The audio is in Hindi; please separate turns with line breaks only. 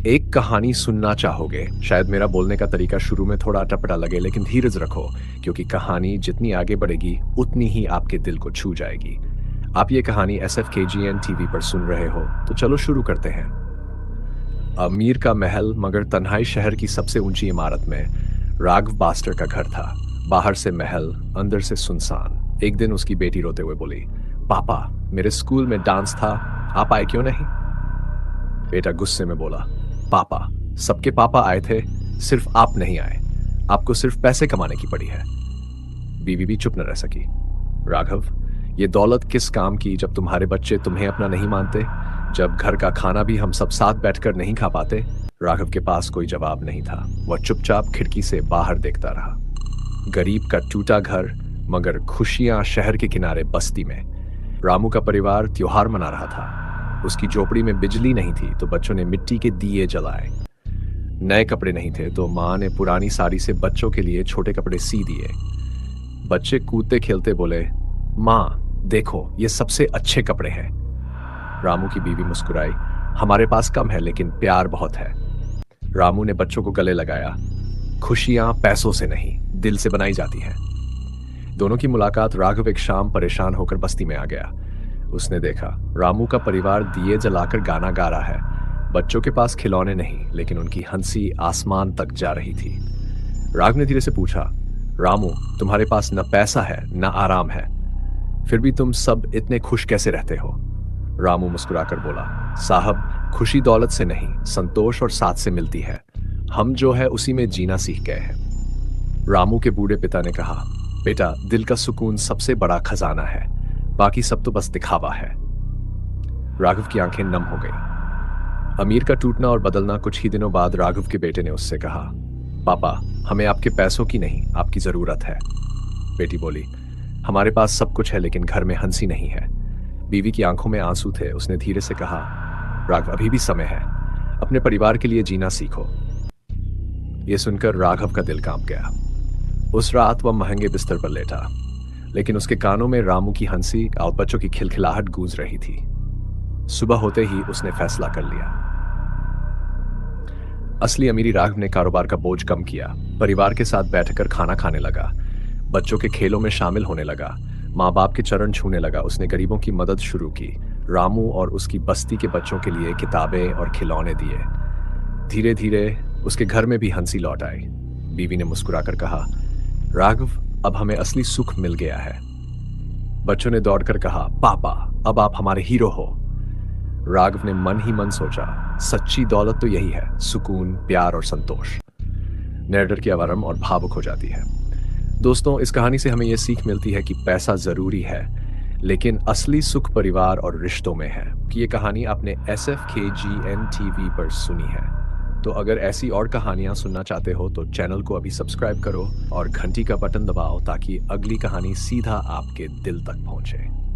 एक कहानी सुनना चाहोगे। शायद मेरा बोलने का तरीका शुरू में थोड़ा अटपटा लगे, लेकिन धीरज रखो, क्योंकि कहानी जितनी आगे बढ़ेगी उतनी ही आपके दिल को छू जाएगी। आप ये कहानी SFKGN टीवी पर सुन रहे हो, तो चलो शुरू करते हैं। अमीर का महल मगर तन्हाई शहर की सबसे ऊंची इमारत में राघव बास्टर का घर था। बाहर से महल, अंदर से सुनसान। एक दिन उसकी बेटी रोते हुए बोली, पापा, मेरे स्कूल में डांस था, आप आए क्यों नहीं? बेटा गुस्से में बोला, पापा, सबके पापा आए थे, सिर्फ आप नहीं आए। आपको सिर्फ पैसे कमाने की पड़ी है। बीवी भी चुप न रह सकी। राघव, ये दौलत किस काम की जब तुम्हारे बच्चे तुम्हें अपना नहीं मानते, जब घर का खाना भी हम सब साथ बैठकर नहीं खा पाते? राघव के पास कोई जवाब नहीं था। वह चुपचाप खिड़की से बाहर देखता रहा। गरीब का टूटा घर, मगर खुशियां शहर के किनारे बस्ती में। रामू का परिवार त्योहार मना रहा था। उसकी झोपड़ी में बिजली नहीं थी तो बच्चों ने मिट्टी के दिए जलाए। नए कपड़े नहीं थे तो माँ ने पुरानी साड़ी से बच्चों के लिए छोटे कपड़े सी दिए। बच्चे कूदते खेलते बोले, माँ देखो, ये सबसे अच्छे कपड़े हैं। रामू की बीवी मुस्कुराई, हमारे पास कम है लेकिन प्यार बहुत है। रामू ने बच्चों को गले लगाया। खुशियां पैसों से नहीं, दिल से बनाई जाती हैं। दोनों की मुलाकात। राघव एक शाम परेशान होकर बस्ती में आ गया। उसने देखा रामू का परिवार दिए जलाकर गाना गा रहा है। बच्चों के पास खिलौने नहीं, लेकिन उनकी हंसी आसमान तक जा रही थी। राघव ने धीरे से पूछा, रामू, तुम्हारे पास न पैसा है न आराम है, फिर भी तुम सब इतने खुश कैसे रहते हो? रामू मुस्कुराकर बोला, साहब, खुशी दौलत से नहीं, संतोष और साथ से मिलती है। हम जो है उसी में जीना सीख गए हैं। रामू के बूढ़े पिता ने कहा, बेटा, दिल का सुकून सबसे बड़ा खजाना है, बाकी सब तो बस दिखावा है। राघव की आंखें नम हो गईं। अमीर का टूटना और बदलना। कुछ ही दिनों बाद राघव के बेटे ने उससे कहा, पापा, हमें आपके पैसों की नहीं, आपकी जरूरत है। बेटी बोली, हमारे पास सब कुछ है लेकिन घर में हंसी नहीं है। बीवी की आंखों में आंसू थे। उसने धीरे से कहा, राघव, अभी भी समय है, अपने परिवार के लिए जीना सीखो। यह सुनकर राघव का दिल कांप गया। उस रात वह महंगे बिस्तर पर लेटा, लेकिन उसके कानों में रामू की हंसी और बच्चों की खिलखिलाहट गूंज रही थी। सुबह होते ही उसने फैसला कर लिया। असली अमीरी। राघव ने कारोबार का बोझ कम किया, परिवार के साथ बैठकर खाना खाने लगा, बच्चों के खेलों में शामिल होने लगा, माँ बाप के चरण छूने लगा। उसने गरीबों की मदद शुरू की। रामू और उसकी बस्ती के बच्चों के लिए किताबें और खिलौने दिए। धीरे धीरे उसके घर में भी हंसी लौट आई। बीवी ने मुस्कुराकर कहा, राघव, अब हमें असली सुख मिल गया है। बच्चों ने दौड़कर कहा, पापा, अब आप हमारे हीरो हो। राघव ने मन ही मन सोचा, सच्ची दौलत तो यही है, सुकून, प्यार और संतोष। नैरेटर की आवाज़ और भावुक हो जाती है। दोस्तों, इस कहानी से हमें यह सीख मिलती है कि पैसा जरूरी है, लेकिन असली सुख परिवार और रिश्तों में है। कि ये कहानी आपने SFKGN टीवी पर सुनी है। तो अगर ऐसी और कहानियां सुनना चाहते हो तो चैनल को अभी सब्सक्राइब करो और घंटी का बटन दबाओ, ताकि अगली कहानी सीधा आपके दिल तक पहुंचे।